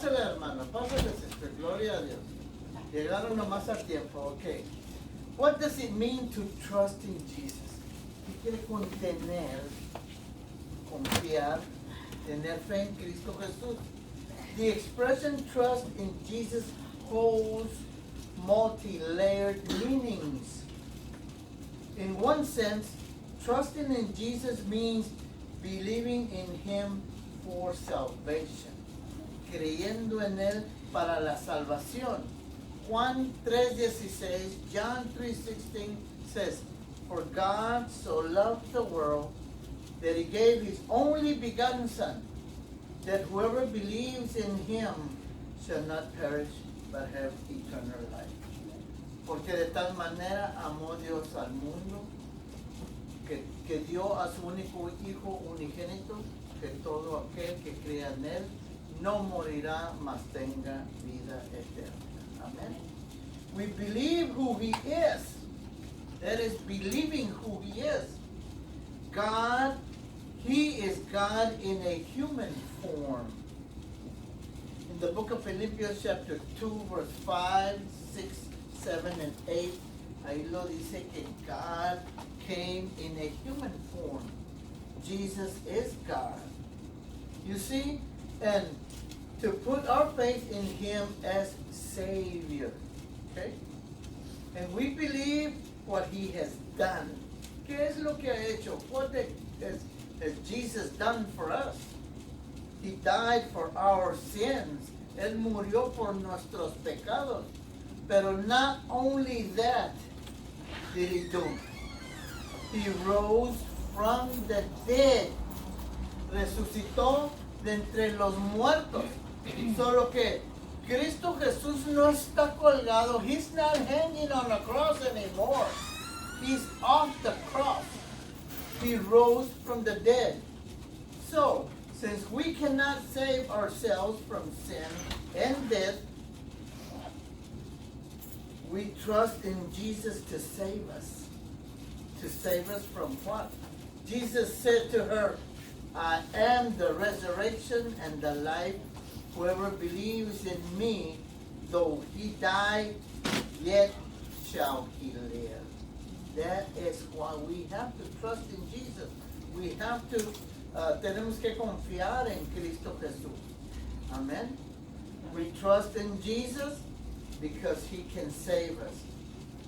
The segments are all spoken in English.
Pásale, hermano, pásale, sister. Gloria a Dios. Llegaron nomás a tiempo, okay. What does it mean to trust in Jesus? ¿Qué quiere contener, confiar, tener fe en Cristo Jesús? The expression trust in Jesus holds multi-layered meanings. In one sense, trusting in Jesus means believing in Him for salvation, creyendo en Él para la salvación. Juan 3:16, John 3:16 says, "For God so loved the world that He gave His only begotten Son, that whoever believes in Him shall not perish but have eternal life." Porque de tal manera amó Dios al mundo que dio a su único Hijo unigénito, que todo aquel que crea en Él no morirá, mas tenga vida eterna. Amen. We believe who He is. That is believing who He is. God, He is God in a human form. In the book of Philippians chapter 2 verse 5, 6, 7, and 8, ahí lo dice que God came in a human form. Jesus is God. You see, and to put our faith in Him as Savior. Okay? And we believe what He has done. ¿Qué es lo que ha hecho? What has Jesus done for us? He died for our sins. Él murió por nuestros pecados. Pero not only that did He do. He rose from the dead. Resucitó de entre los muertos. Solo que Cristo Jesús no está colgado. He's not hanging on the cross anymore. He's off the cross. He rose from the dead. So, since we cannot save ourselves from sin and death, we trust in Jesus to save us. To save us from what? Jesus said to her, "I am the resurrection and the life. Whoever believes in me, though he die, yet shall he live." That is why we have to trust in Jesus. We have to, tenemos que confiar en Cristo Jesús. Amen. We trust in Jesus because He can save us.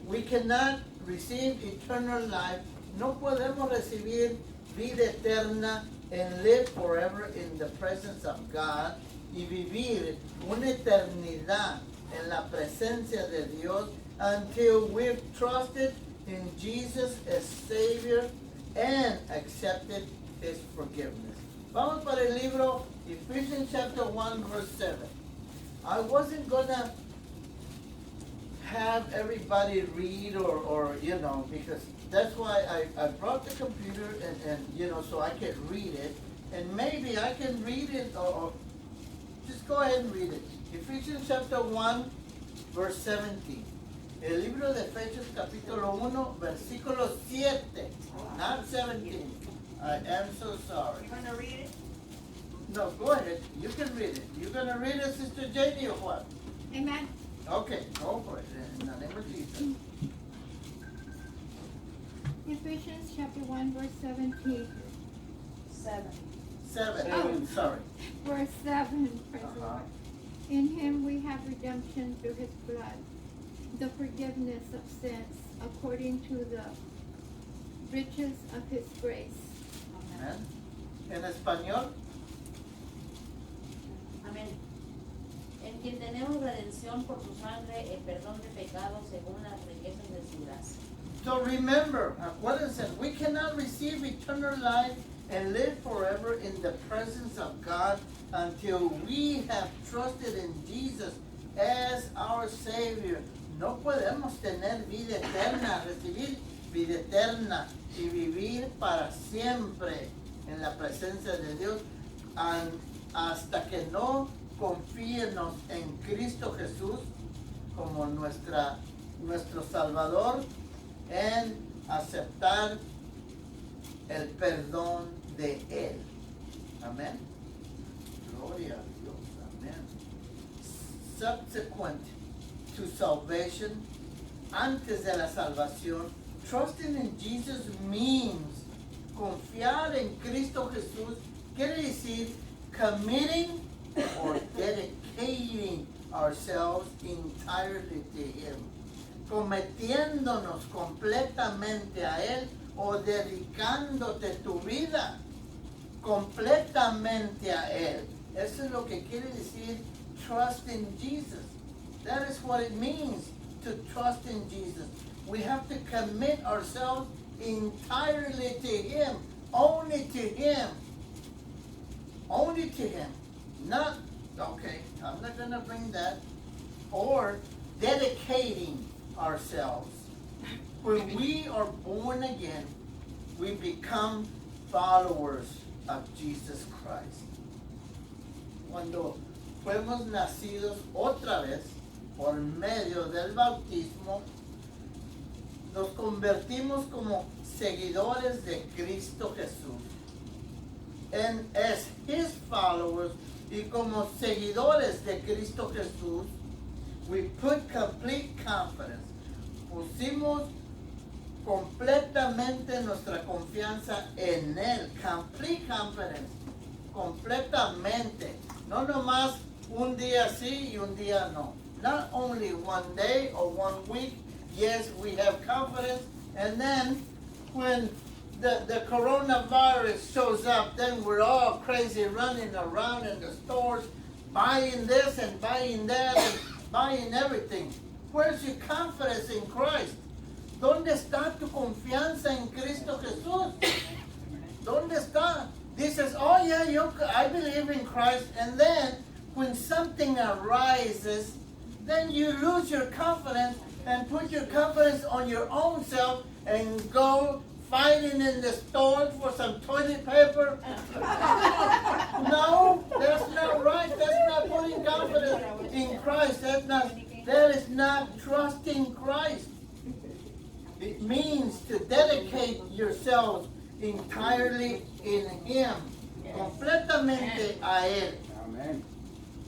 We cannot receive eternal life. No podemos recibir vida eterna and live forever in the presence of God y vivir una eternidad en la presencia de Dios until we've trusted in Jesus as Savior and accepted His forgiveness. Vamos para el libro Ephesians chapter 1 verse 7. I wasn't gonna have everybody read or because that's why I brought the computer and so I can read it, and maybe I can read it or just go ahead and read it. Ephesians chapter 1 verse 17. El libro de Efesios capítulo 1 versículo 7, not 17. I am so sorry. You want to read it? No, go ahead. You can read it. You're going to read it, Sister Janie, or what? Amen. Okay, go for it. In the name of Jesus. Ephesians chapter 1 verse 17. 7. Oh. Sorry. Verse 7. Praise the Lord. In Him we have redemption through His blood, the forgiveness of sins, according to the riches of His grace. Amen. En español. Amén. En quien tenemos redención por su sangre, el perdón de pecados según las riquezas de su gracia. So remember, acuérdense, we cannot receive eternal life and live forever in the presence of God until we have trusted in Jesus as our Savior. No podemos tener vida eterna, recibir vida eterna y vivir para siempre en la presencia de Dios hasta que no confiemos en Cristo Jesús como nuestro Salvador en aceptar el perdón de Él. Amén. Gloria a Dios. Amén. subsequent to salvation, antes de la salvación. Trusting in Jesus means confiar en Cristo Jesús. Quiere decir committing or dedicating ourselves entirely to Him. Cometiéndonos completamente a Él o dedicándote tu vida completamente a Él. Eso es lo que quiere decir trust in Jesus. That is what it means to trust in Jesus. We have to commit ourselves entirely to Him, only to Him. Only to Him. Not, okay, I'm not going to bring that. Or dedicating ourselves. When we are born again, we become followers of Jesus Christ. Cuando fuimos nacidos otra vez por medio del bautismo, nos convertimos como seguidores de Cristo Jesús. And as His followers y como seguidores de Cristo Jesús, we put complete confidence. Pusimos completamente nuestra confianza en Él. Complete confidence. Completamente. No nomás un día sí y un día no. Not only one day or 1 week. Yes, we have confidence. And then when the coronavirus shows up, then we're all crazy running around in the stores, buying this and buying that and buying everything. Where's your confidence in Christ? ¿Dónde está tu confianza en Cristo Jesús? ¿Dónde está? Dices, oh yeah, I believe in Christ. And then when something arises, then you lose your confidence and put your confidence on your own self and go fighting in the stores for some toilet paper. No, that's not right. That's not putting confidence in Christ. That is not trusting Christ. It means to dedicate yourselves entirely in Him. Completamente a Él. Amen.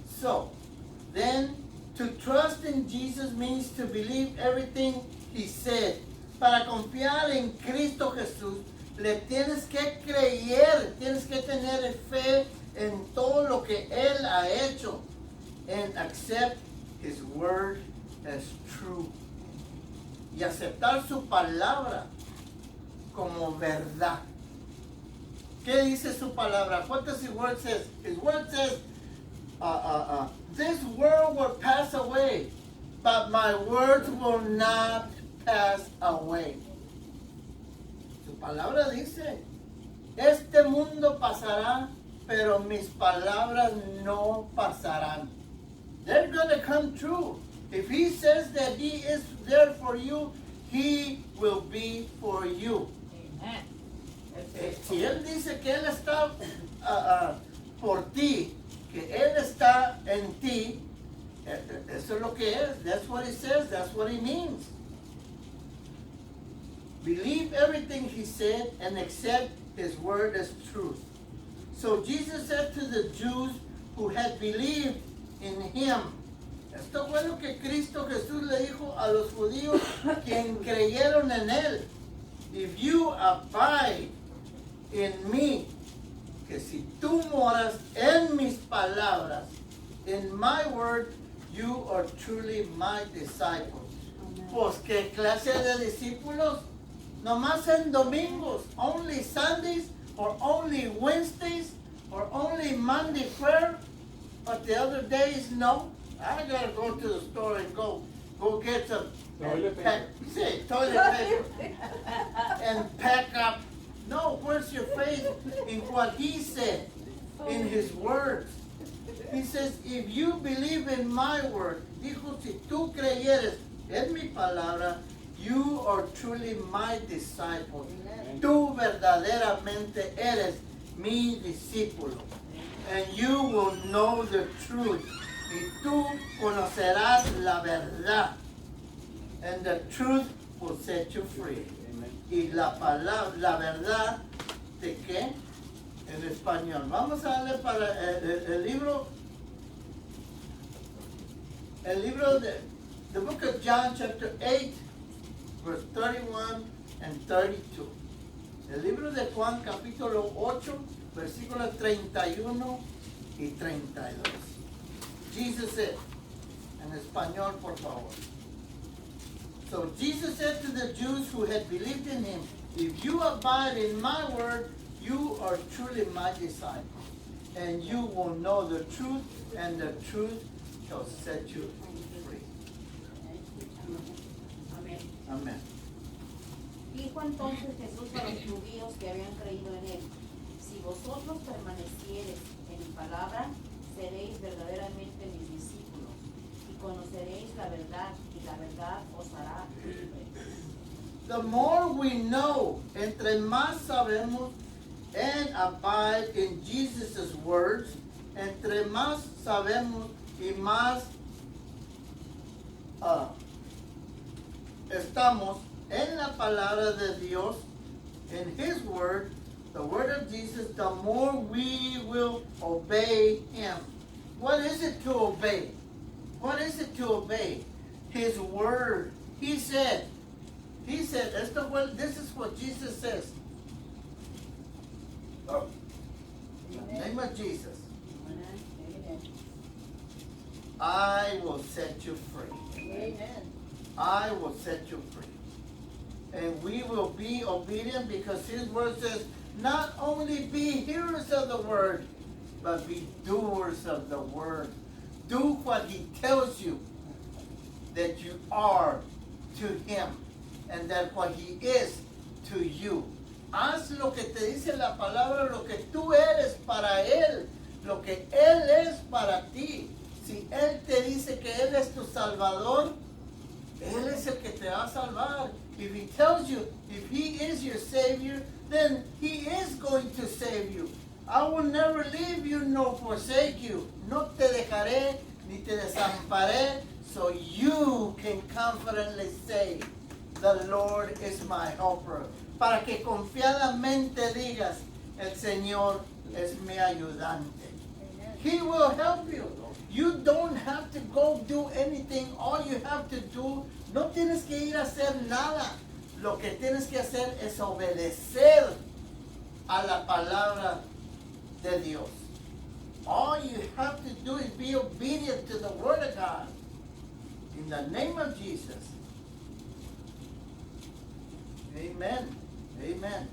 So, then, to trust in Jesus means to believe everything He said. Para confiar en Cristo Jesús, le tienes que creer, tienes que tener fe en todo lo que Él ha hecho. And accept His word as true. Y aceptar su palabra como verdad. ¿Qué dice su palabra? What does His word say? His word says, this world will pass away, but my words will not pass away. Su palabra dice, este mundo pasará, pero mis palabras no pasarán. They're going to come true. If He says that He is there for you, He will be for you. Amen. Si Él dice que Él está por ti, que Él está en ti, eso es lo que es. That's what He says. That's what He means. Believe everything He said and accept His word as truth. So Jesus said to the Jews who had believed in Him. Esto fue lo que Cristo Jesús le dijo a los judíos quien creyeron en Él. If you abide in me, que si tú moras en mis palabras, in my word, you are truly my disciples. Pues qué clase de discípulos, nomás en domingos, only Sundays, or only Wednesdays, or only Monday prayer, but the other days, no. I gotta go to the store and go get some Toilet toilet paper and pack up. No, where's your faith in what He said, in His words? He says, if you believe in my word, dijo, si tú creyeres en mi palabra, you are truly my disciple. Tú verdaderamente eres mi discípulo. And you will know the truth. Y tú conocerás la verdad. And the truth will set you free. Amen. Y la palabra, la verdad, ¿de qué? En español. Vamos a darle para el libro El libro de the book of John chapter 8 verse 31 and 32. El libro de Juan capítulo 8 versículos 31 y 32. Jesus said, en español por favor. So Jesus said to the Jews who had believed in him, if you abide in my word, you are truly my disciples, and you will know the truth, and the truth shall set you free. Amén. Amen. Dijo entonces Jesús a los judíos que habían creído en él, si vosotros permaneciereis en mi palabra, seréis verdaderamente mis discípulos, y conoceréis la verdad, y la verdad os hará libres. The more we know, entre más sabemos, and abide in Jesus' words, entre más sabemos y más estamos en la palabra de Dios, in His word, the word of Jesus, the more we will obey Him. What is it to obey? What is it to obey? His word. He said, this is what Jesus says. Oh. In the name of Jesus, I will set you free. Amen. I will set you free. And we will be obedient because His word says, not only be hearers of the word, but be doers of the word. Do what He tells you that you are to Him, and that what He is to you. Haz lo que te dice la palabra, lo que tú eres para Él, lo que Él es para ti. Si Él te dice que Él es tu Salvador, Él es el que te va a salvar. If He tells you, if He is your Savior, then He is going to save you. I will never leave you nor forsake you. No te dejaré ni te desamparé, so you can confidently say, the Lord is my helper. Para que confiadamente digas, el Señor es mi ayudante. He will help you. You don't have to go do anything. All you have to do, no tienes que ir a hacer nada. Lo que tienes que hacer es obedecer a la palabra de Dios. All you have to do is be obedient to the Word of God. In the name of Jesus. Amen. Amen.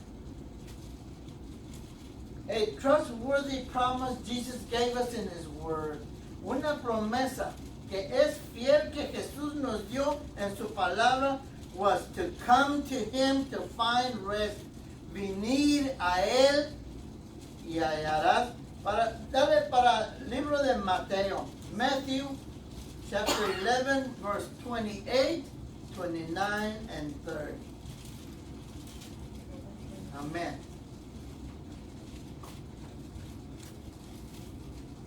A trustworthy promise Jesus gave us in His Word. Una promesa que es fiel que Jesús nos dio en su palabra was to come to Him to find rest. Venir a Él y hallarás. Dale para el libro de Mateo. Matthew chapter 11 verse 28, 29 and 30. Amen.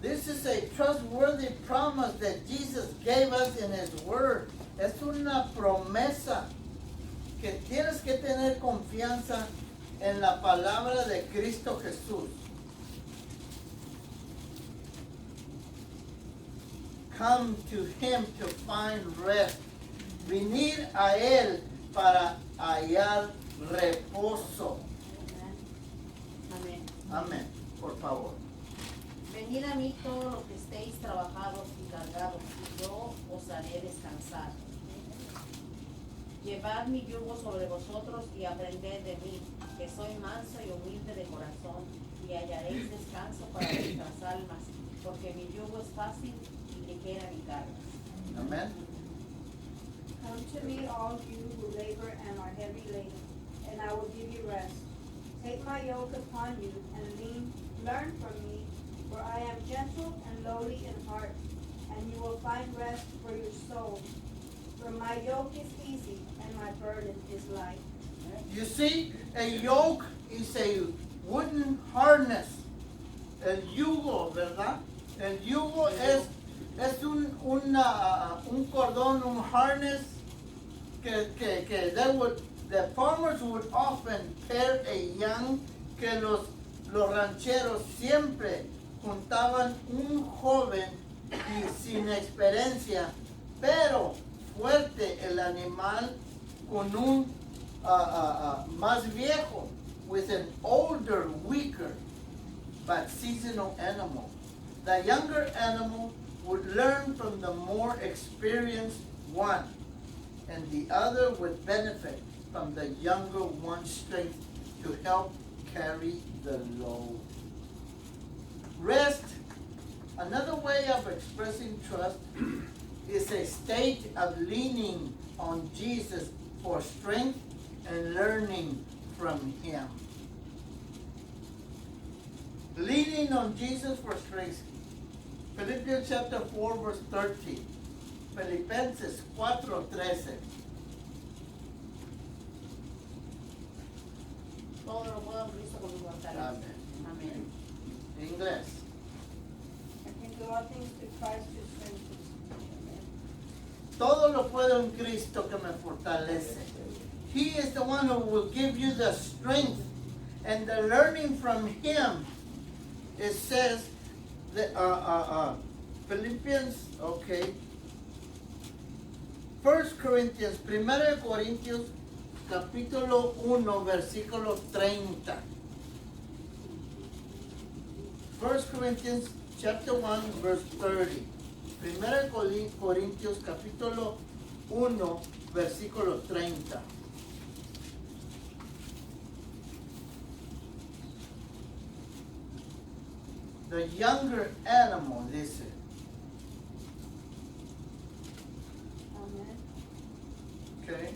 This is a trustworthy promise that Jesus gave us in His Word. Es una promesa que tienes que tener confianza en la palabra de Cristo Jesús. Come to Him to find rest. Venir a Él para hallar reposo. Amén. Amén. Por favor. Venid a mí todos los que estéis trabajados y cargados, y yo os haré descansar. Llevad mi yugo sobre vosotros y aprended de mí, que soy manso y humilde de corazón, y hallaréis descanso para vuestras almas, porque mi yugo es fácil y ligera mi carga. Amén. Come to me, all you who labor and are heavy laden, and I will give you rest. Take my yoke upon you and learn from me, for I am gentle and lowly in heart, and you will find rest for your soul. For my yoke is easy and my burden is light. You see, a yoke is a wooden harness. El yugo, ¿verdad? El yugo es un cordón, un harness que the farmers would often pair a young, que los rancheros siempre juntaban un joven y sin experiencia pero fuerte el animal con un más viejo, with an older, weaker, but seasonal animal. The younger animal would learn from the more experienced one, and the other would benefit from the younger one's strength to help carry the load. Rest, another way of expressing trust, is a state of leaning on Jesus for strength and learning from Him. Leaning on Jesus for strength. Philippians chapter 4 verse 13. Filipenses 4:13. Todo lo puedo en Cristo que me fortalece. Amén. Amén. Inglés. I can do all things through Christ who strengthens me. Todo lo puedo en Cristo que me fortalece. He is the one who will give you the strength and the learning from Him. It says that Philippians, okay. 1 Corinthians, 1 Corintios, capítulo 1, versículo 30. 1 Corinthians chapter 1, verse 30. 1 Corintios, capítulo 1, versículo 30. The younger animal, dice. Amen. Okay.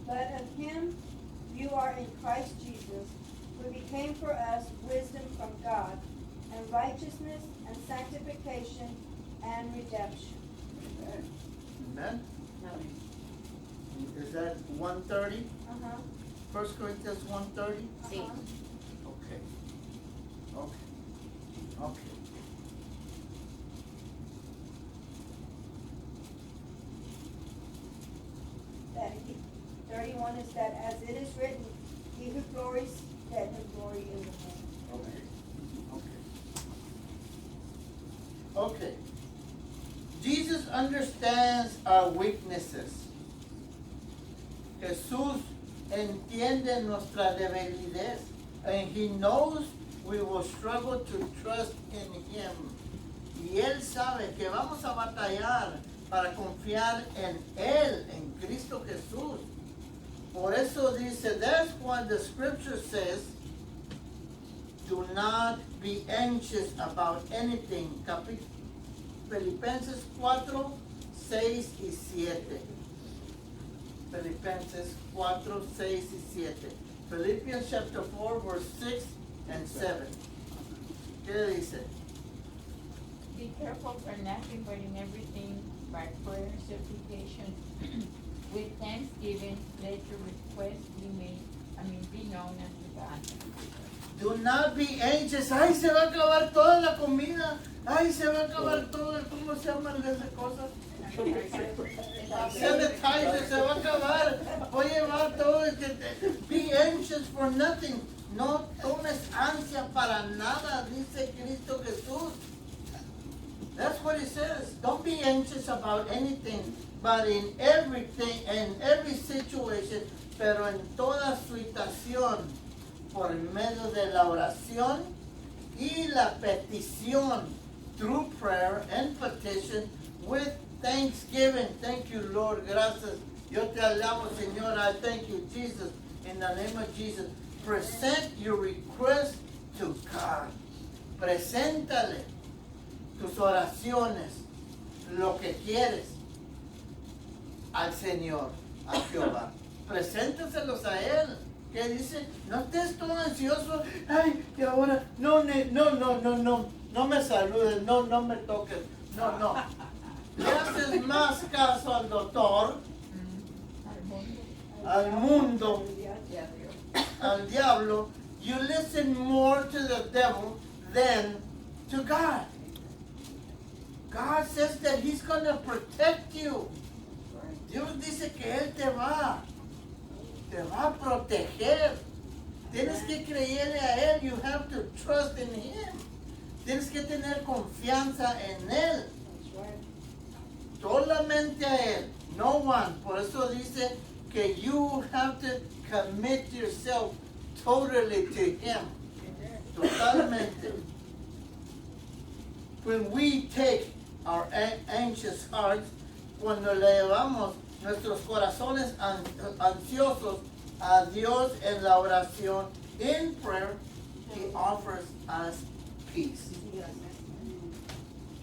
But of Him you are in Christ Jesus, who became for us wisdom from God, and righteousness and sanctification and redemption. Amen. Amén. Is that 130? Uh-huh. 1 Corinthians 130? Sí. Okay. Okay. Okay. That 31 is that as it is written, he who glories, let him glory in the Lord. Okay. Okay. Okay. Jesus understands our weaknesses. Jesús entiende nuestra debilidad. And He knows we will struggle to trust in Him. Y Él sabe que vamos a batallar para confiar en Él, en Cristo Jesús. Por eso dice, that's why the scripture says, do not be anxious about anything. Filipenses 4, 6 y 7. Filipenses 4, 6 y 7. Philippians chapter 4, verse 6 and 7. ¿Qué dice? Be careful for nothing, but in everything by prayer and supplication with thanksgiving, let your requests be known unto God. Do not be anxious. Ay, se va a acabar toda la comida. Ay, se va a acabar todo. ¿Cómo se llaman esas cosas? Sanitizer, se va a acabar. Voy a llevar todo. Be anxious for nothing. No tomes ansia para nada, dice Cristo Jesús. That's what He says. Don't be anxious about anything, but in everything, in every situation, pero en toda situación, por medio de la oración y la petición, through prayer and petition, with thanksgiving. Thank you, Lord. Gracias. Yo te alabo, Señor. I thank you, Jesus. In the name of Jesus. Present your request to God. Preséntale tus oraciones, lo que quieres, al Señor, a Jehová. Preséntaselos a Él. ¿Qué dice? No estés todo ansioso. Ay, que ahora, no me saludes, no me toques. No. Le haces más caso al doctor, al mundo, al diablo. You listen more to the devil than to God. God says that He's going to protect you. Dios dice que Él te va a proteger. Tienes que creerle a Él. You have to trust in Him. Tienes que tener confianza en Él. solamente a Él, no one. Por eso dice que you have to commit yourself totally to Him. Totalmente. When we take our anxious hearts, cuando le llevamos nuestros corazones ansiosos a Dios en la oración, in prayer, He offers us peace.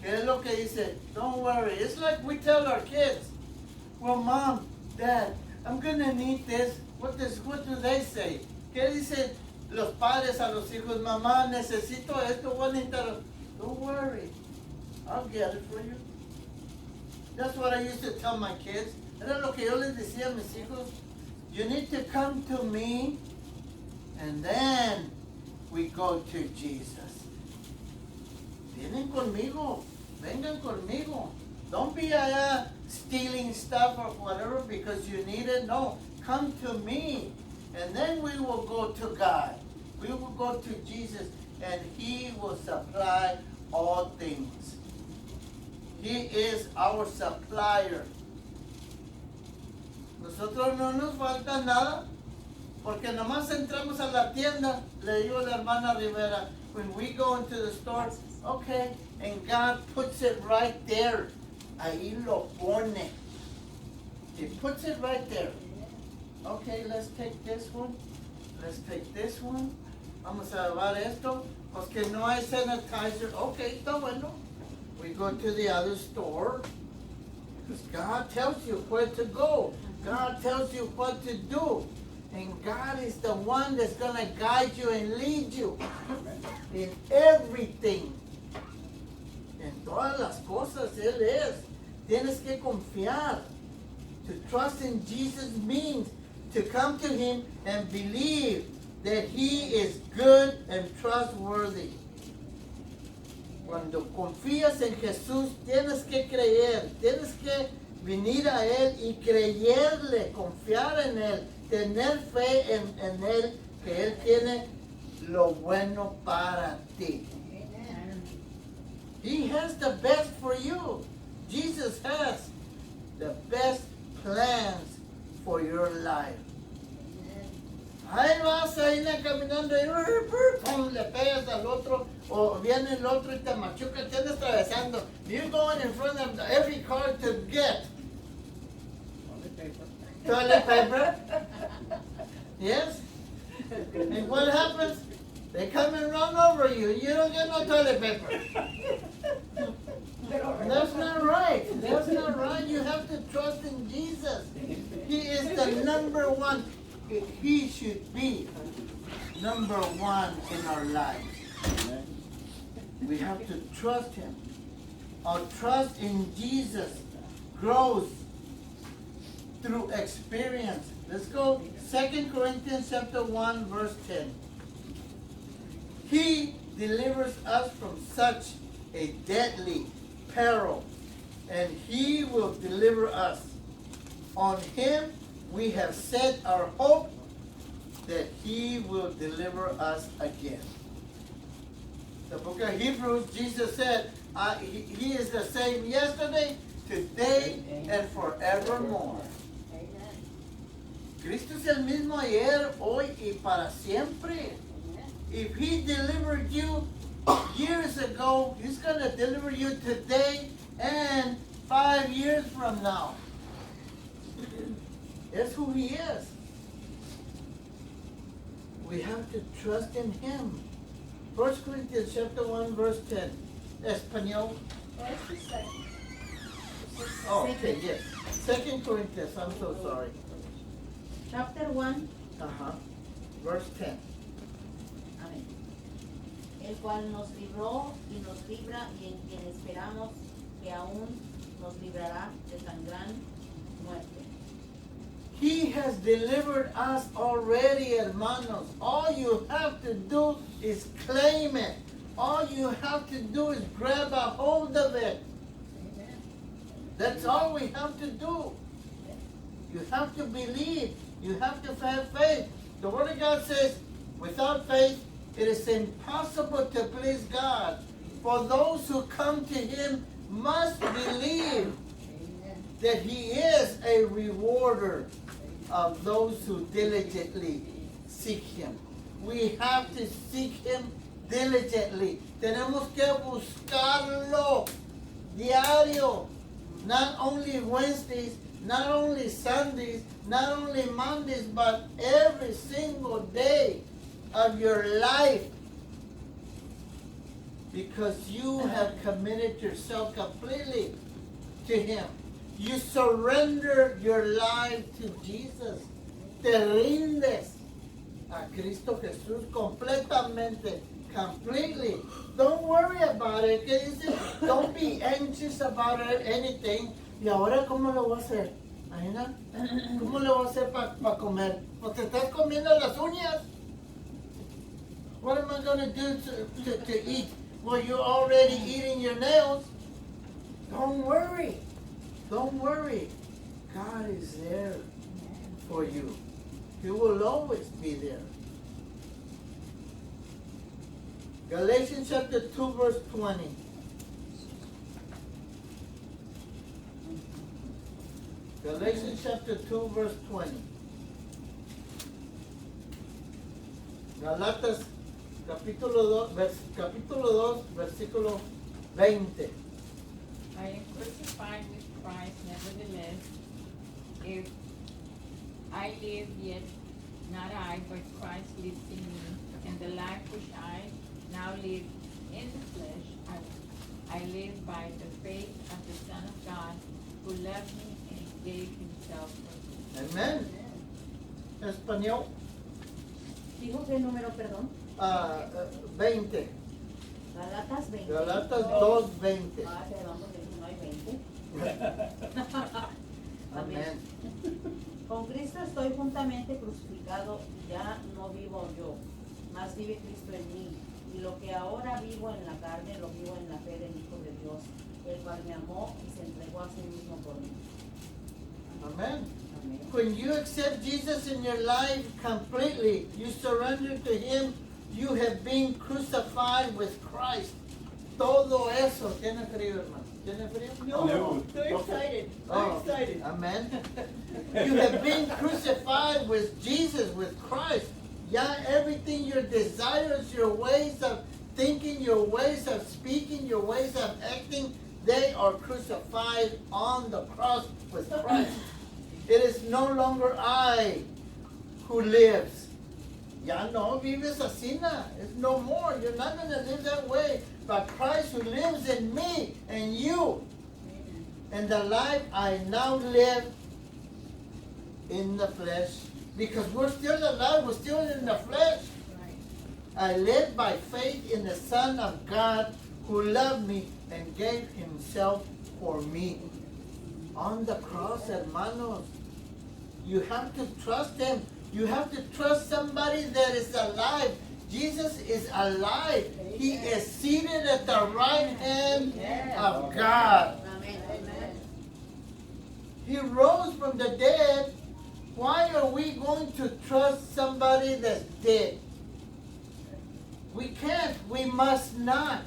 ¿Qué es lo que dice? Don't worry. It's like we tell our kids, well, Mom, Dad, I'm gonna need this. What do they say? ¿Qué dicen los padres a los hijos? Mamá, necesito esto, voy a necesitar. Don't worry. I'll get it for you. That's what I used to tell my kids. Era lo que yo les decía a mis hijos. You need to come to me, and then we go to Jesus. Vienen conmigo. Vengan conmigo. Don't be stealing stuff or whatever because you need it. No, come to me, and then we will go to God. We will go to Jesus, and He will supply all things. He is our supplier. Nosotros no nos falta nada, porque nomás entramos a la tienda, le digo a la hermana Rivera, when we go into the store, okay, and God puts it right there. Ahí lo pone. He puts it right there. Okay, let's take this one. Let's take this one. Vamos a llevar esto. Pues que no hay sanitizer. Okay, está bueno. We go to the other store. Because God tells you where to go. God tells you what to do. And God is the one that's going to guide you and lead you in everything. En todas las cosas Él es. Tienes que confiar. To trust in Jesus means to come to Him and believe that He is good and trustworthy. Cuando confías en Jesús, tienes que creer, tienes que venir a Él y creerle, confiar en Él, tener fe en Él, que Él tiene lo bueno para ti. He has the best for you. Jesus has the best plans for your life. Ahí vas ahí caminando y pum, le pegas al otro o viene el otro y te machuca, te andas atravesando. You're going in front of every car to get toilet paper. Yes? And what happens? They come and run over you. You don't get no toilet paper. That's not right. That's not right. You have to trust in Jesus. He is the number one. He should be number one in our lives. We have to trust Him. Our trust in Jesus grows through experience. Let's go 2 Corinthians chapter 1 verse 10. He delivers us from such a deadly peril, and He will deliver us. On Him we have set our hope that He will deliver us again. The book of Hebrews, Jesus said, He is the same yesterday, today, and forevermore. Cristo es el mismo ayer, hoy y para siempre. If He delivered you years ago, He's going to deliver you today and 5 years from now. That's who He is. We have to trust in Him. 1 Corinthians chapter 1 verse 10. Español. Oh, okay, yes. 2 Corinthians, I'm so sorry. Chapter 1. Verse 10. Amén. El cual nos libró y nos libra y en quien esperamos que aún nos librará de tan gran muerte. He has delivered us already, hermanos. All you have to do is claim it. All you have to do is grab a hold of it. That's all we have to do. You have to believe. You have to have faith. The Word of God says, without faith, it is impossible to please God. For those who come to Him must believe that He is a rewarder of those who diligently seek Him. We have to seek Him diligently. Tenemos que buscarlo diario. Not only Wednesdays, not only Sundays, not only Mondays, but every single day of your life. Because you have committed yourself completely to Him. You surrender your life to Jesus. Te rindes a Cristo Jesús completamente, completely. Don't worry about it. ¿Qué dice? Don't be anxious about anything. ¿Y ahora cómo lo voy a hacer? Aina, ¿cómo lo voy a hacer para comer? ¿O te estás comiendo las uñas? What am I going to do to eat? Well, you're already eating your nails. Don't worry. Don't worry. God is there for you. He will always be there. Galatians chapter 2, verse 20. Galatians chapter 2, verse 20. Galatas capítulo 2, versículo 20. I am crucified with Christ, nevertheless, if I live, yet not I, but Christ lives in me. And the life which I now live in the flesh, I live by the faith of the Son of God, who loved me and gave himself for me. Amen. Español. ¿Dijo qué número, perdón? 20. Galatas 20. Galatas 2, 20. Ah, perdón, porque no hay 20. Amén. Con Cristo estoy juntamente crucificado, ya no vivo yo, mas vive Cristo en mí. Y lo que ahora vivo en la carne, lo vivo en la fe del Hijo de Dios, el cual me amó y se entregó a sí mismo por mí. Amen. Amén. When you accept Jesus in your life completely, you surrender to Him, you have been crucified with Christ. Todo eso. ¿Tiene frío, hermano? ¿Tiene frío? No, Very excited. Amen. You have been crucified with Jesus, with Christ. Ya everything, your desires, your ways of thinking, your ways of speaking, your ways of acting, they are crucified on the cross with Christ. It is no longer I who lives. Ya no vives así, it's no more. You're not going to live that way. But Christ who lives in me and you. And the life I now live in the flesh. Because we're still alive, we're still in the flesh. I live by faith in the Son of God who loved me and gave himself for me. On the cross, hermanos. You have to trust him. You have to trust somebody that is alive. Jesus is alive. He is seated at the right hand of God. He rose from the dead. Why are we going to trust somebody that's dead? We can't. We must not.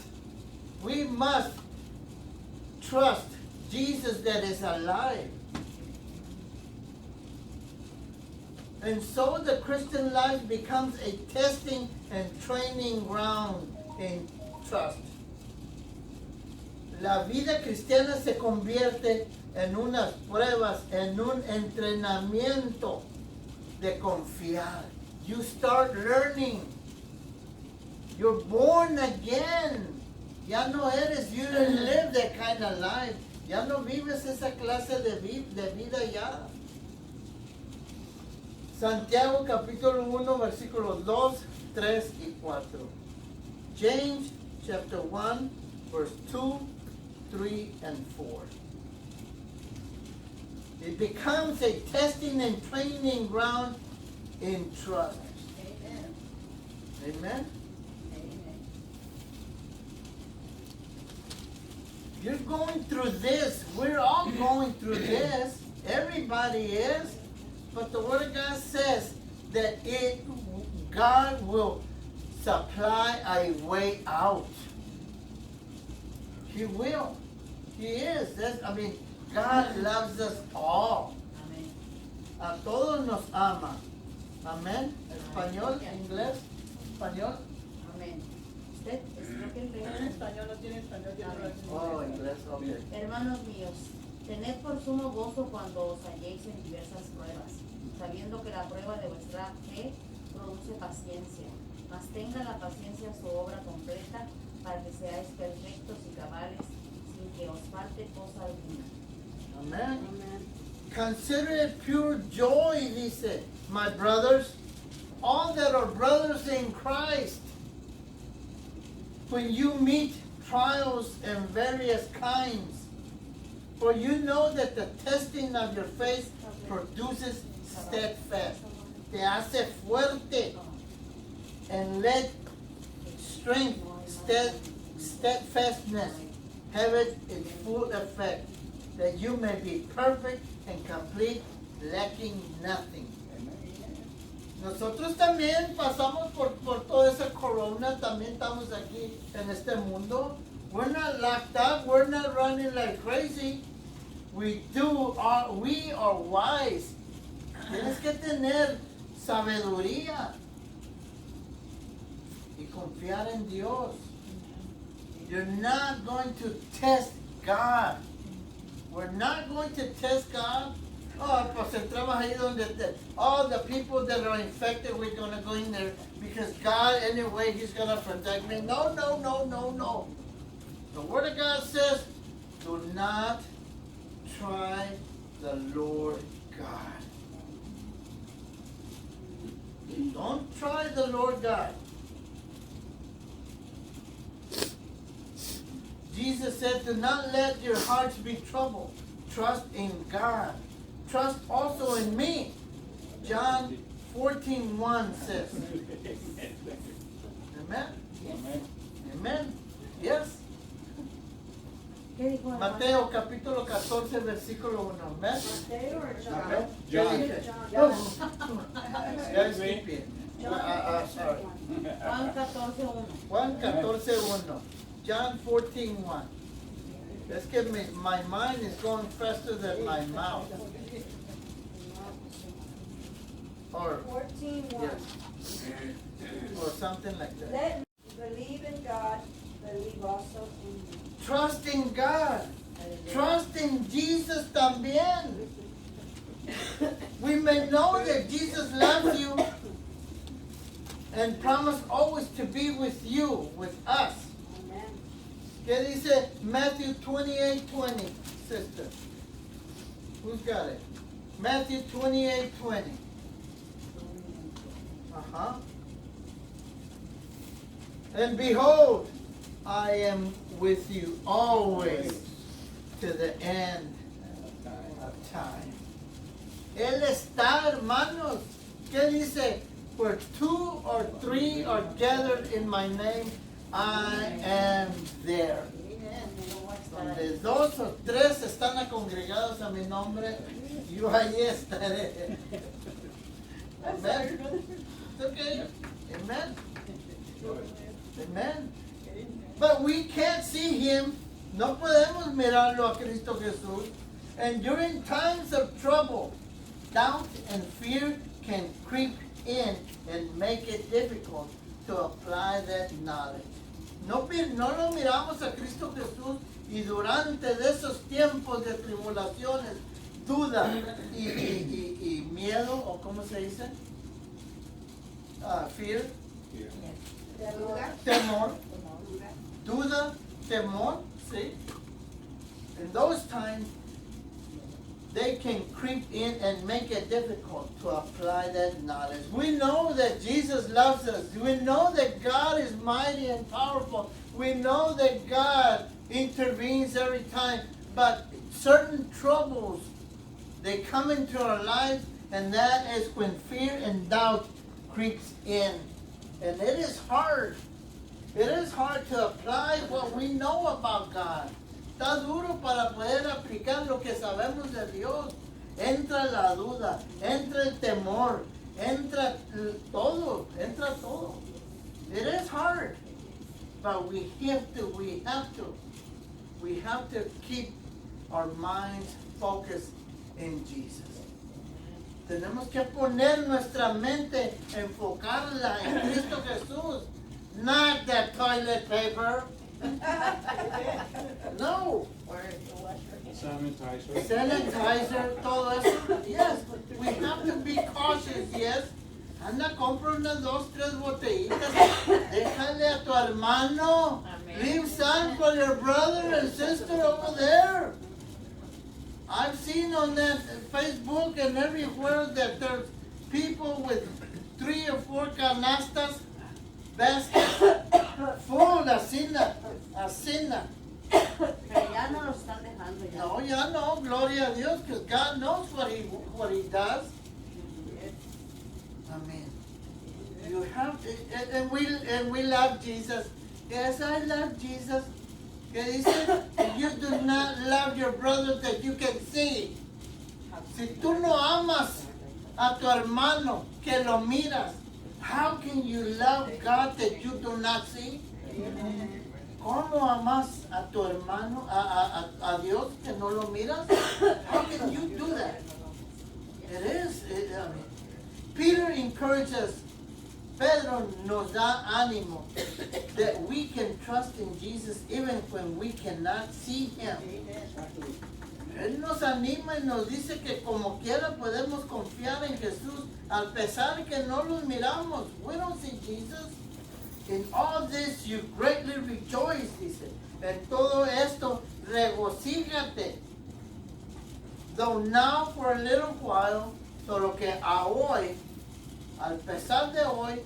We must trust Jesus that is alive. And so the Christian life becomes a testing and training ground in trust. La vida cristiana se convierte en unas pruebas, en un entrenamiento de confiar. You start learning. You're born again. Ya no eres, you didn't live that kind of life. Ya no vives esa clase de vida ya. Santiago capítulo 1 versículos 2, 3 y 4. James chapter 1 verse 2, 3 and 4. It becomes a testing and training ground in trust. Amen. Amen. Amen. You're going through this. We're all going through this. Everybody is. But the Word of God says that God will supply a way out. He will. He is. God loves us all. Amén. A todos nos ama. Amén. Español, inglés, español. Amén. Usted, creo que el rey. Español no tiene español, tiene Amén. Oh, inglés, okay. Hermanos míos, tened por sumo gozo cuando os halléis en diversas pruebas, sabiendo que la prueba de vuestra fe produce paciencia. Mas tenga la paciencia su obra completa, para que seáis perfectos y cabales, sin que os falte cosa alguna. Amén. Amen. Consider it pure joy, dice, my brothers, all that are brothers in Christ, when you meet trials and various kinds. For you know that the testing of your faith produces steadfast. Te hace fuerte. And let strength, steadfastness, have it in full effect, that you may be perfect and complete, lacking nothing. Nosotros también pasamos por toda esa corona, también estamos aquí en este mundo. We're not locked up, we're not running like crazy. We are wise. Tienes que tener sabiduría y confiar en Dios. You're not going to test God. We're not going to test God. Oh, pues entramos ahí donde all the people that are infected, we're going to go in there because God, anyway, He's going to protect me. No, no, no, no, no. The Word of God says, do not try the Lord God. Don't try the Lord God. Jesus said, do not let your hearts be troubled. Trust in God. Trust also in me. John 14:1 says. Amen? Amen? Yes? ¿Qué dijo hermano? Mateo capítulo 14 versículo 1. Amen? Mateo or John? Amen? John. ¿Qué dije? John. Guys, keep it. Sorry. Juan 14:1. Juan 14:1. John 14:1. Es que my mind is going faster than my mouth. Or 14:1. yes. Or something like that. Let me believe in God, believe also in me. Trust in God. Trust in Jesus también. We may know that Jesus loves you and promised always to be with you, with us. Amen. ¿Qué dice Matthew 28:20, sister? Who's got it? Matthew 28:20. Uh-huh. And behold, I am with you always to the end of time. Él está, hermanos. ¿Qué dice? Where 2 or 3 are gathered in my name, I am there. Donde 2 o 3 están congregados a mi nombre, yo allí estaré. Amen. It's okay. Amen. Amen. But we can't see Him. No podemos mirarlo a Cristo Jesús. And during times of trouble, doubt and fear can creep in and make it difficult to apply that knowledge. No lo miramos a Cristo Jesús y durante de esos tiempos de tribulaciones, duda y miedo, o ¿cómo se dice? Fear, temor, duda, temor, see? In those times, they can creep in and make it difficult to apply that knowledge. We know that Jesus loves us. We know that God is mighty and powerful. We know that God intervenes every time. But certain troubles, they come into our lives, and that is when fear and doubt creeps in. And it is hard. It is hard to apply what we know about God. Está duro para poder aplicar lo que sabemos de Dios. Entra la duda, entra el temor, entra todo. It is hard, but we have to keep our minds focused in Jesus. Tenemos que poner nuestra mente, enfocarla en Cristo Jesús, not that toilet paper. No. Sanitizer, todo eso. Yes, we have to be cautious, yes. Anda, compra unas 2, 3 botellitas. Déjale a tu hermano. Leave some for your brother and sister over there. I've seen on that Facebook and everywhere that there's people with 3 or 4 canastas, baskets, full, así. Pero ya no los están dejando ya. No, ya no, gloria a Dios, because God knows what he does. Amen. You have to, and we love Jesus. Yes, I love Jesus. Que dice, you do not love your brother that you can see. Si tú no amas a tu hermano que lo miras, how can you love God that you do not see? ¿Cómo amas a tu hermano, a Dios que no lo miras? How can you do that? It is. Peter encourages, Pedro nos da ánimo that we can trust in Jesus even when we cannot see Him. Él nos anima y nos dice que como quiera podemos confiar en Jesús al pesar que no los miramos. We don't see Jesus. In all this you greatly rejoice, dice. En todo esto regocíjate. Though now for a little while, solo que a hoy, al pesar de hoy,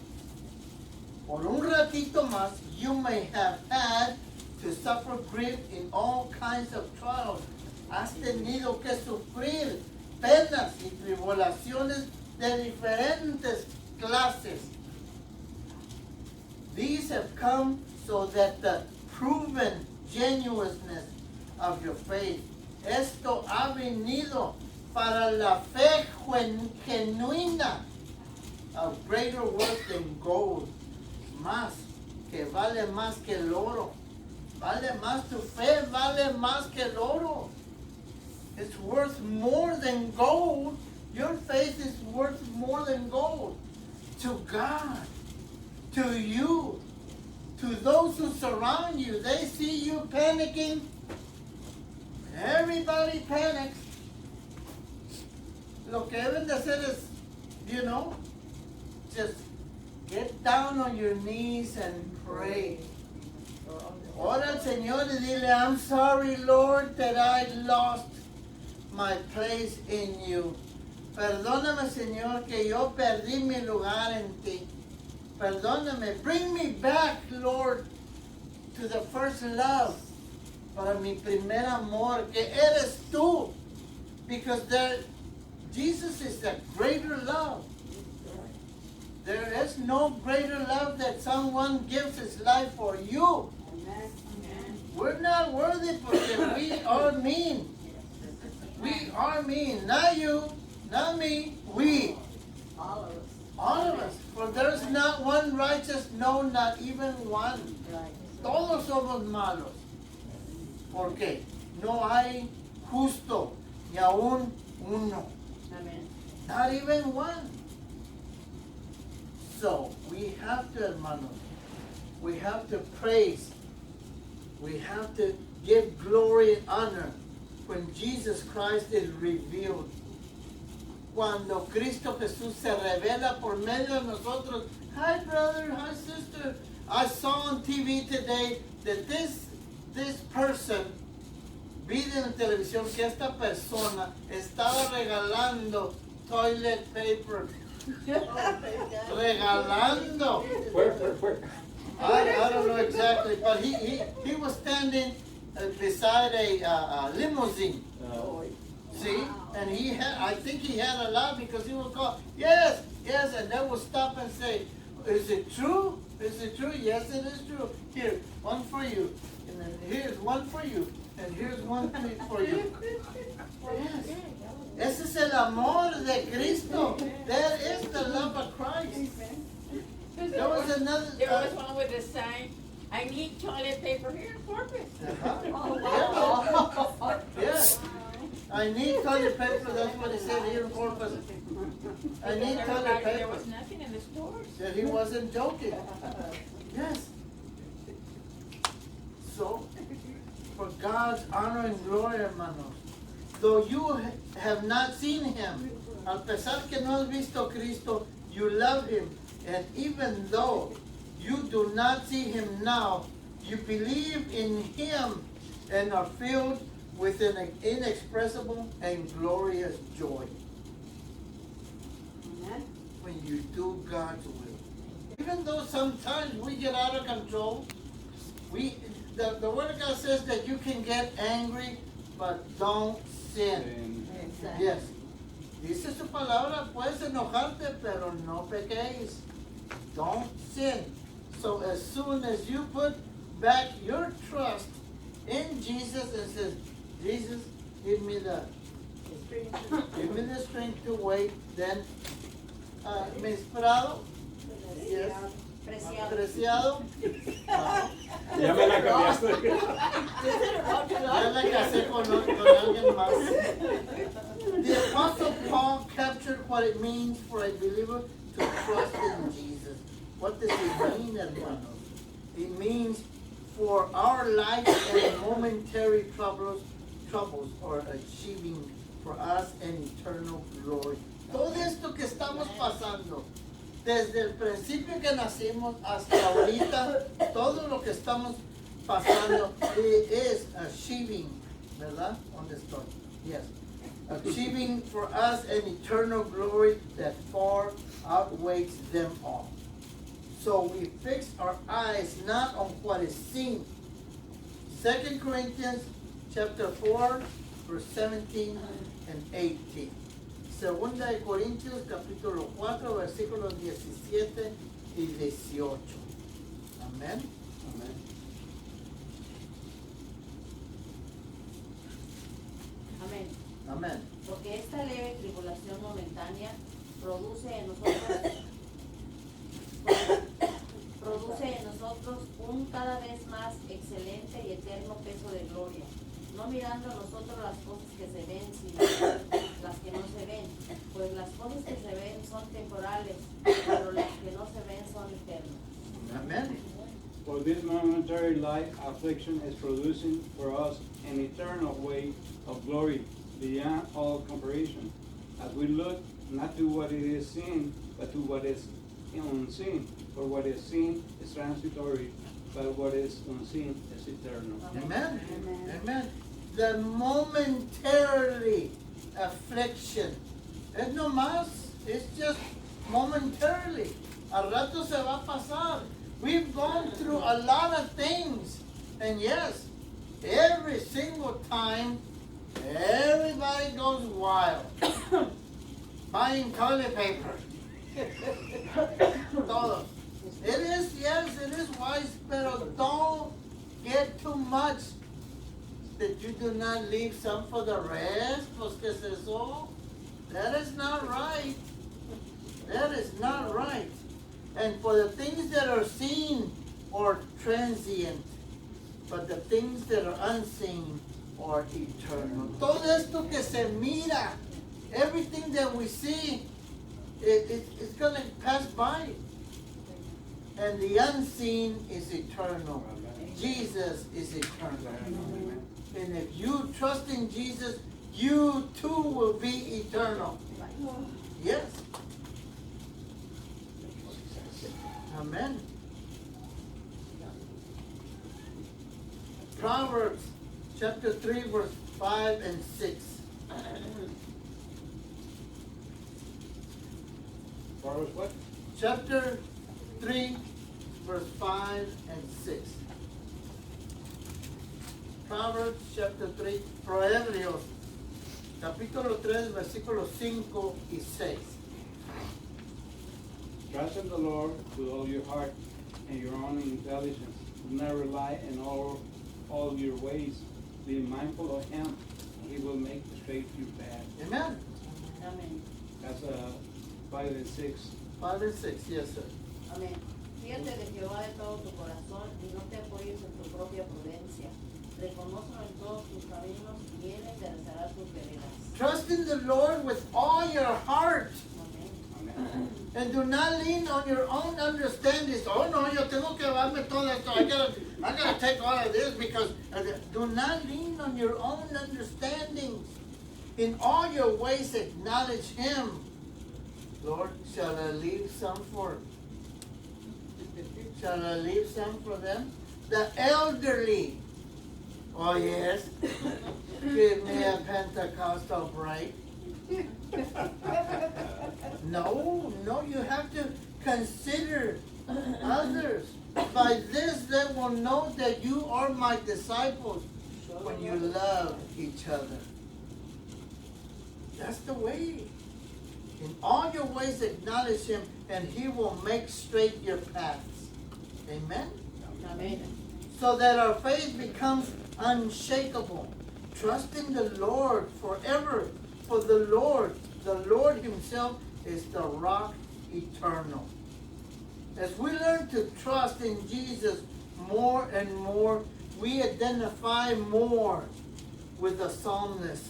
por un ratito más, you may have had to suffer grief in all kinds of trials. Has tenido que sufrir penas y tribulaciones de diferentes clases. These have come so that the proven genuineness of your faith. Esto ha venido para la fe genuina of greater worth than gold. Más, que vale más que el oro. Vale más tu fe, vale más que el oro. It's worth more than gold. Your faith is worth more than gold. To God, to you, to those who surround you. They see you panicking. Everybody panics. Lo que deben de hacer is, just get down on your knees and pray. Ora al Señor y dile, I'm sorry, Lord, that I lost my place in you. Perdóname, Señor, que yo perdí mi lugar en ti. Perdóname. Bring me back, Lord, to the first love. Para mi primer amor, que eres tú. Because Jesus is the greater love. There is no greater love that someone gives his life for you. Amen. We're not worthy because we are mean. We are mean. Not you, not me, we. All of us. All of us. For there's not one righteous, no, not even one. Right. Todos somos malos. ¿Por qué? No hay justo, ni aún uno. Amen. Not even one. So, we have to, hermanos, we have to praise. We have to give glory and honor when Jesus Christ is revealed. Cuando Cristo Jesús se revela por medio de nosotros. Hi brother, hi sister. I saw on TV today that this person, vi en televisión que esta persona estaba regalando toilet paper. Regalando. Where? I don't know exactly, but he was standing beside a limousine. See, and I think he had a lot because he would call, yes, and they would stop and say, is it true? Is it true? Yes, it is true. Here, one for you, and then here's one for you, and here's one for you. Yes. Ese es el amor de Cristo. That is the love of Christ. There was another. There was one with a sign, I need toilet paper here in Corpus. Oh, wow. Yes. I need toilet paper, that's what he said here in Corpus. I need toilet Everybody, there paper. was nothing in the stores. That he wasn't joking. Yes. So, for God's honor and glory, hermanos, though you have not seen him, al pesar que no has visto Cristo, you love him. And even though you do not see him now, you believe in him and are filled with an inexpressible and glorious joy Amen. when you do God's will. Even though sometimes we get out of control, the Word of God says that you can get angry, but don't sin. Yes. Dice su palabra, puedes enojarte, pero no pequéis. Don't sin. So as soon as you put back your trust in Jesus and says, Jesus, give me the strength to wait, then, Miss Prado, yes, apreciado, Ya me la cambiaste. ya la casé con alguien más. The Apostle Paul captured what it means for a believer to trust in Jesus. What does it mean, hermanos? It means for our life and momentary troubles or achieving for us an eternal glory. Todo esto que estamos pasando, desde el principio que nacimos hasta ahorita, todo lo que estamos pasando is achieving, ¿verdad? ¿Dónde estoy? Yes. Achieving for us an eternal glory that far outweighs them all. So we fix our eyes not on what is seen. 2 Corinthians chapter 4, verse 17 and 18. Segunda de Corintios capítulo 4, versículos 17 y 18. Amén. Amén. Amén. Amén. Porque esta leve tribulación momentánea produce en nosotros un cada vez más excelente y eterno peso de gloria, no mirando nosotros las cosas que se ven, sino las que no se ven, pues las cosas que se ven son temporales, pero las que no se ven son eternas. Amén. For this momentary light affliction is producing for us an eternal weight of glory beyond all comparison, as we look not to what it is seen, but to what is unseen. For what is seen is transitory, but what is unseen is eternal. Amen. Amen. Amen. The momentarily affliction. Es no más, it's just momentarily. Al rato se va a pasar. We've gone through a lot of things. And yes, every single time, everybody goes wild. Buying toilet paper. Todo. It is, yes, it is wise, pero don't get too much that you do not leave some for the rest. Pues que es eso? That is not right. That is not right. And for the things that are seen are transient, but the things that are unseen are eternal. Todo esto que se mira, everything that we see, it's going to pass by. And the unseen is eternal. Jesus is eternal. And if you trust in Jesus, you too will be eternal. Yes. Amen. Proverbs chapter 3, verse 5 and 6. Proverbs what? Chapter 3, verse 5 and 6. Proverbs chapter 3, Proverbios, capítulo 3, versículos 5 y 6. Trust in the Lord with all your heart and your own intelligence. Do not rely in all your ways. Be mindful of Him, and He will make straight your path. Amen. Amén. That's 5 and 6. 5 and 6, yes, sir. Amén. Fíjate de Jehová de todo tu corazón y no te apoyes en tu propia prudencia. Reconócelo en todos tus caminos y Él enderezará tus veredas. Trust in the Lord with all your heart. Amén. And do not lean on your own understanding. Oh no, yo tengo que darme todo esto. I gotta take all of this because do not lean on your own understanding. In all your ways acknowledge Him. Lord, shall I leave some for them? The elderly. Oh yes. Give me a Pentecostal break. No, you have to consider others. By this they will know that you are my disciples when you love each other. That's the way. In all your ways acknowledge Him and He will make straight your paths. Amen? Amén. So that our faith becomes unshakable. Trust in the Lord forever. For the Lord Himself is the rock eternal. As we learn to trust in Jesus more and more, we identify more with the psalmist.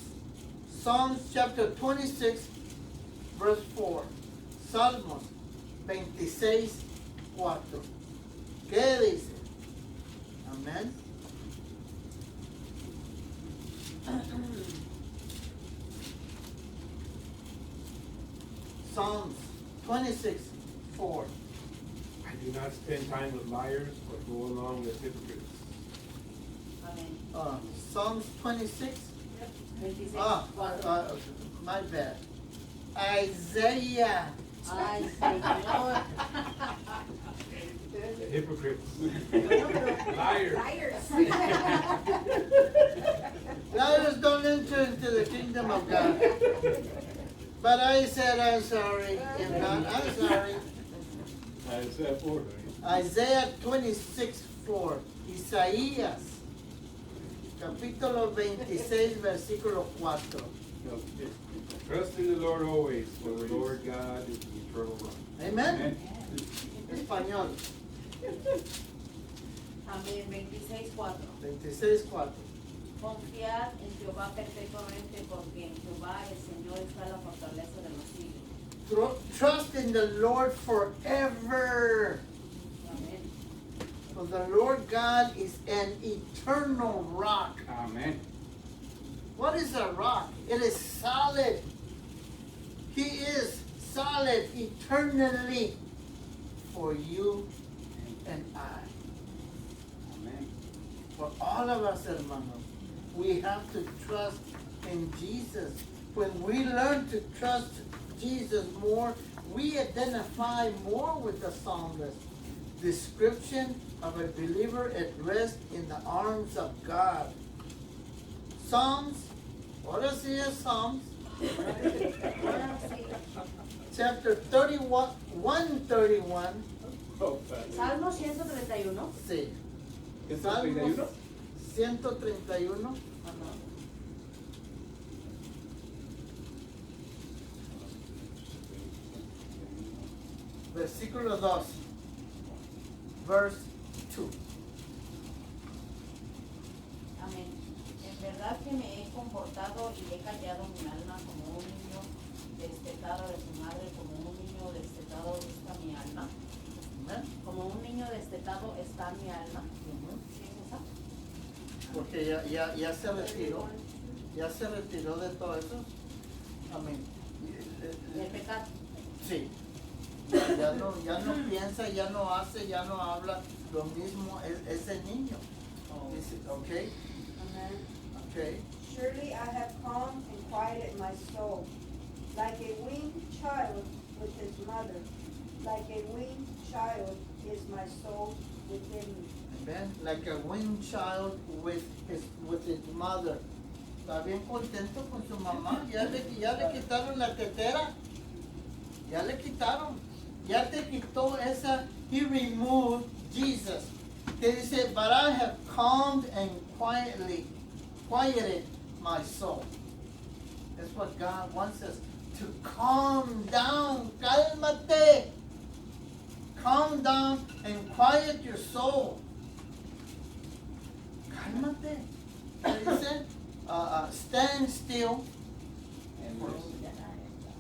Psalms chapter 26, verse 4. Salmos 26, 4. ¿Qué dice? Amén. Psalms 26, 4. I do not spend time with liars or go along with hypocrites. Amén. Psalms 26. 26. My bad. Isaiah. Ay, Señor. Hypocrites. Liars. Liars don't enter into the kingdom of God. But I said I'm sorry. If not, I'm sorry. Isaiah 4. Isaiah 26, 4. Isaías. Capítulo 26, versículo 4. No, trust in the Lord always, for the Lord God is the eternal rock. Amen. Español. Amén. 26, 4. 26, 4. Confiad en Jehová perpetuamente, porque en Jehová el Señor está la fortaleza de los siglos. Trust in the Lord forever. Amén. For the Lord God is an eternal rock. Amen. What is a rock? It is solid. He is solid eternally for you and I. Amen. For all of us, hermanos, we have to trust in Jesus. When we learn to trust Jesus more, we identify more with the psalmist. Description of a believer at rest in the arms of God. Psalms, ahora sí es Psalms, Ahora sí. chapter 31, 131. Oh, Padre. Salmo 131. Sí. ¿Es Salmos 31? 131. Ajá. Versículo 2. Verse 2. Amén. En verdad que me he comportado y he callado mi alma como un niño destetado de su madre, como un niño destetado está mi alma. Amén. Como un niño destetado está mi alma. ¿Sí es esa? Porque ya se retiró. Ya se retiró de todo eso. Amén. El pecado. Sí. Ya no piensa, ya no hace, ya no habla lo mismo ese niño. Dice, okay, Amen. okay. Surely I have calmed and quieted my soul, like a weaned child with his mother. Like a weaned child is my soul within me. Amen. Like a weaned child with his mother. Está bien contento con su mamá. Ya le quitaron la tetera. Ya le quitaron. Ya te quitó esa. He removed Jesus. Que dice, but I have calmed and quieted my soul. That's what God wants us to calm down. Cálmate. Calm down and quiet your soul. Cálmate. ¿Qué dice? Stand still, And for, listen.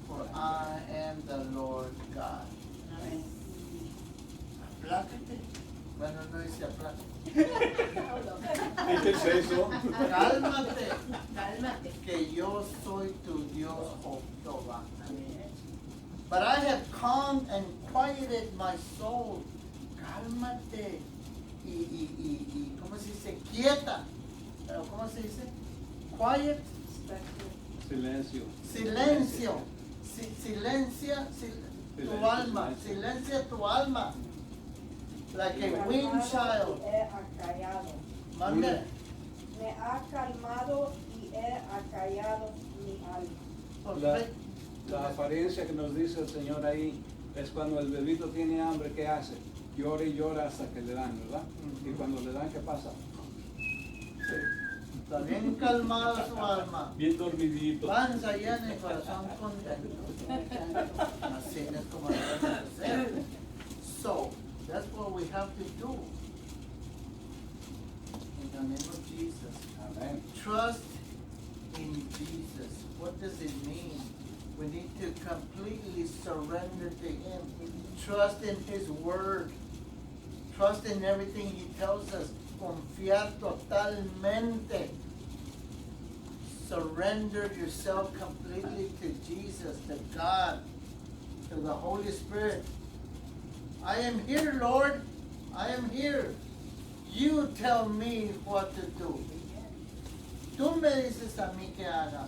for I am the Lord God. Amén. Aplácate. Bueno, no dice aplácate. ¿Qué es eso? Cálmate, Cálmate. que yo soy tu Dios, oh Jehová. Amén. But I have calmed and quieted my soul. Cálmate. Y ¿cómo se dice? Quieta. ¿Cómo se dice? Quiet. Silencio. Silencio. Silencia tu alma. Silencia tu alma. Like a weaned child. He acallado. Mande. Me ha calmado y he acallado mi alma. La apariencia que nos dice el Señor ahí es cuando el bebito tiene hambre, ¿qué hace? Llora y llora hasta que le dan, ¿verdad? Y cuando le dan, ¿qué pasa? Está bien calmada su alma. Bien dormidito. Panza llena y corazón contento. Así es como debe ser. So, that's what we have to do. In the name of Jesus. Amén. Trust in Jesus. What does it mean? We need to completely surrender to Him. Trust in His Word. Trust in everything He tells us. Confiar totalmente. Surrender yourself completely to Jesus, to God, to the Holy Spirit. I am here, Lord. I am here. You tell me what to do. Tú me dices a mí qué haga.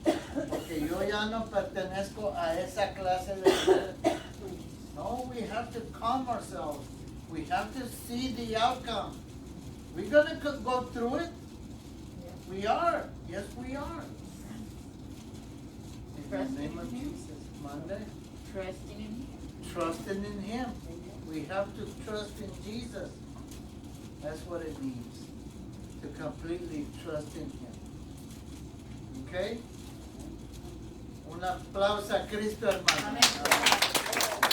Porque yo ya no pertenezco a esa clase de vida. No, we have to calm ourselves. We have to see the outcome. We're going to go through it. We are. Yes, we are. In the name of Jesus. Monday. Trusting in Him. Trusting in Him. We have to trust in Jesus. That's what it means. To completely trust in Him. Okay? Un aplauso a Cristo, hermano. Amén.